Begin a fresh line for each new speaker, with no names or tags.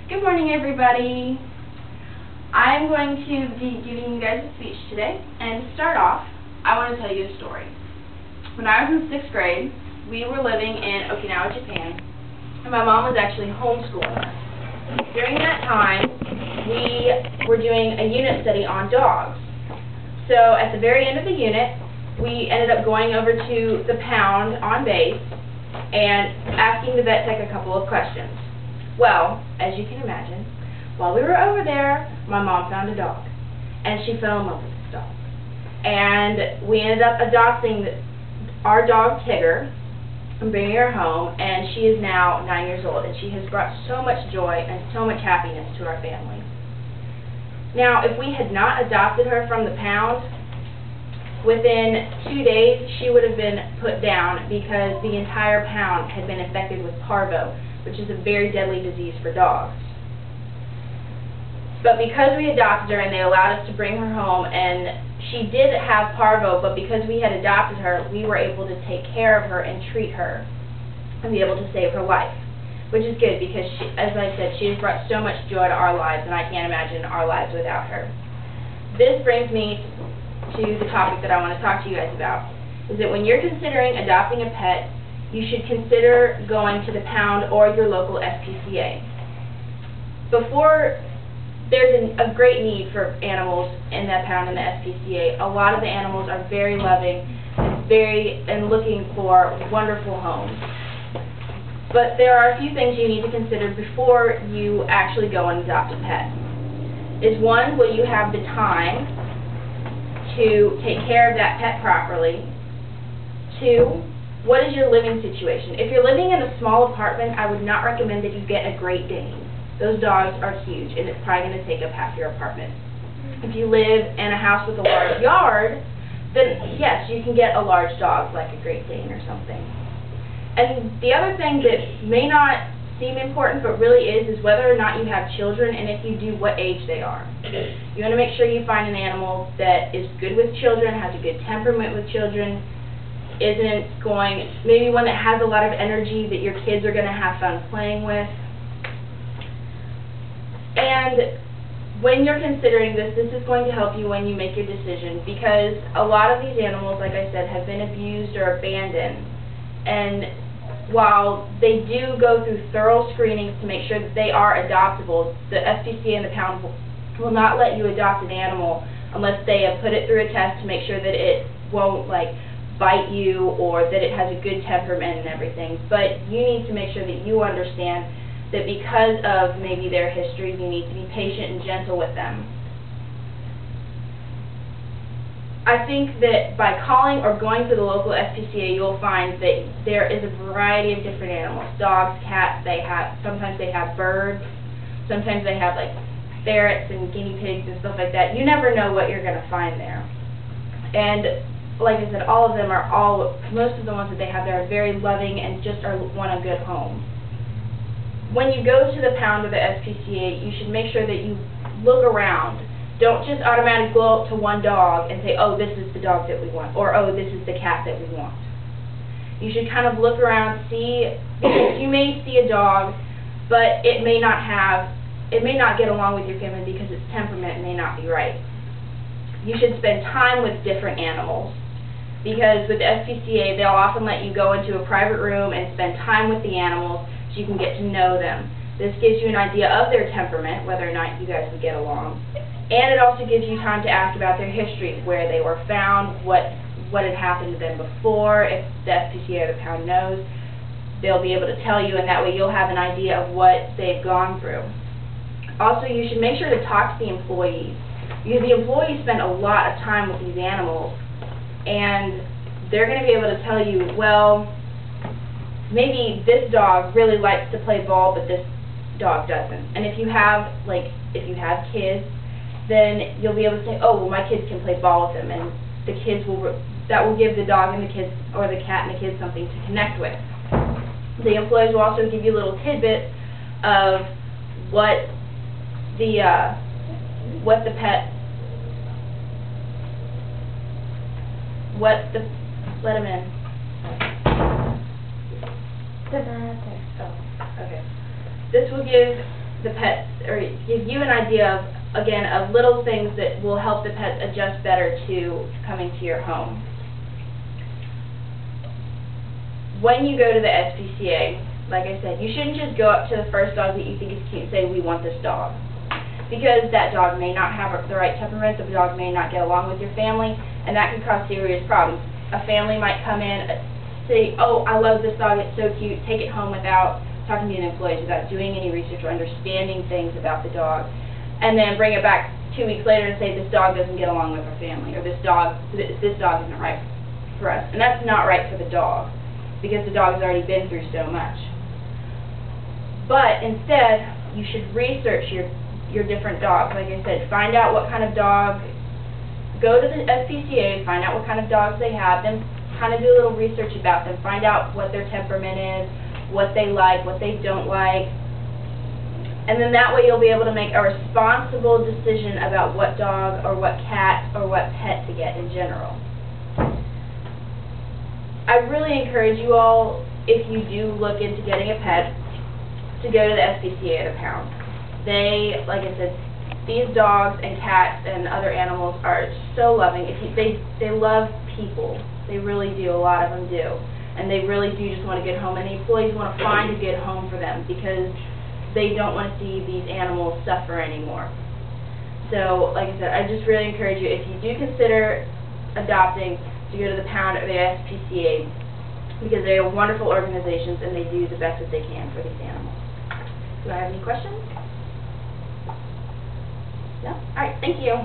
Good morning, everybody. I'm going to be giving you guys a speech today, and to start off, I want to tell you a story. When I was in 6th grade, we were living in Okinawa, Japan, and my mom was actually homeschooling us. During that time, we were doing a unit study on dogs. So at the very end of the unit, we ended up going over to the pound on base and asking the vet tech a couple of questions. Well, as you can imagine, while we were over there, my mom found a dog, and she fell in love with this dog. And we ended up adopting our dog, Tigger, and bringing her home, and she is now 9 years old, and she has brought so much joy and so much happiness to our family. Now, if we had not adopted her from the pound, within 2 days, she would have been put down because the entire pound had been infected with parvo, which is a very deadly disease for dogs. But because we adopted her and they allowed us to bring her home, and she did have parvo, but because we had adopted her, we were able to take care of her and treat her and be able to save her life, which is good because, she, as I said, she has brought so much joy to our lives, and I can't imagine our lives without her. This brings me to the topic that I want to talk to you guys about, is that when you're considering adopting a pet, you should consider going to the pound or your local SPCA. There's a great need for animals in that pound and the SPCA. A lot of the animals are very loving and looking for wonderful homes. But there are a few things you need to consider before you actually go and adopt a pet. Is one, will you have the time to take care of that pet properly? Two, what is your living situation? If you're living in a small apartment, I would not recommend that you get a Great Dane. Those dogs are huge, and it's probably going to take up half your apartment. If you live in a house with a large yard, then yes, you can get a large dog like a Great Dane or something. And the other thing that may not seem important but really is whether or not you have children, and if you do, what age they are. You want to make sure you find an animal that is good with children, has a good temperament with children, maybe one that has a lot of energy that your kids are going to have fun playing with. And when you're considering this is going to help you when you make your decision, because a lot of these animals, like I said, have been abused or abandoned. And while they do go through thorough screenings to make sure that they are adoptable, the SPCA and the pound will not let you adopt an animal unless they have put it through a test to make sure that it won't bite you or that it has a good temperament and everything. But you need to make sure that you understand that because of maybe their history, you need to be patient and gentle with them. I think that by calling or going to the local SPCA, you'll find that there is a variety of different animals. Dogs, cats, sometimes they have birds, sometimes they have ferrets and guinea pigs and stuff like that. You never know what you're going to find there. And like I said, most of the ones that they have there are very loving and just want a good home. When you go to the pound or the SPCA, you should make sure that you look around. Don't just automatically go up to one dog and say, oh, this is the dog that we want, or oh, this is the cat that we want. You should kind of look around, because you may see a dog, but it may not get along with your family because its temperament may not be right. You should spend time with different animals, because with the SPCA, they'll often let you go into a private room and spend time with the animals so you can get to know them. This gives you an idea of their temperament, whether or not you guys would get along. And it also gives you time to ask about their history, where they were found, what had happened to them before. If the SPCA or the pound knows, they'll be able to tell you, and that way you'll have an idea of what they've gone through. Also, you should make sure to talk to the employees, because the employees spend a lot of time with these animals, and they're going to be able to tell you, well, maybe this dog really likes to play ball, but this dog doesn't. And if you have kids, then you'll be able to say, oh, well, my kids can play ball with them, and that will give the dog and the kids, or the cat and the kids, something to connect with. The employees will also give you little tidbits of let him in. Oh, okay. This will give the pets, or give you an idea of, again, of little things that will help the pets adjust better to coming to your home. When you go to the SPCA, like I said, you shouldn't just go up to the first dog that you think is cute and say, we want this dog. Because that dog may not have the right temperament, the dog may not get along with your family, and that can cause serious problems. A family might come in, say, oh, I love this dog, it's so cute, take it home without talking to the employees, without doing any research or understanding things about the dog, and then bring it back 2 weeks later and say, this dog doesn't get along with our family, or this dog isn't right for us. And that's not right for the dog, because the dog has already been through so much. But instead, you should research your different dogs. Like I said, find out what kind of dog, go to the SPCA, find out what kind of dogs they have, then kind of do a little research about them, find out what their temperament is, what they like, what they don't like, and then that way you'll be able to make a responsible decision about what dog or what cat or what pet to get in general. I really encourage you all, if you do look into getting a pet, to go to the SPCA at a pound. They, like I said, these dogs and cats and other animals are so loving. They love people. They really do. A lot of them do. And they really do just want to get home. And the employees want to find a good home for them because they don't want to see these animals suffer anymore. So, like I said, I just really encourage you, if you do consider adopting, to go to the pound or the SPCA, because they are wonderful organizations and they do the best that they can for these animals. Do I have any questions? No? All right, thank you.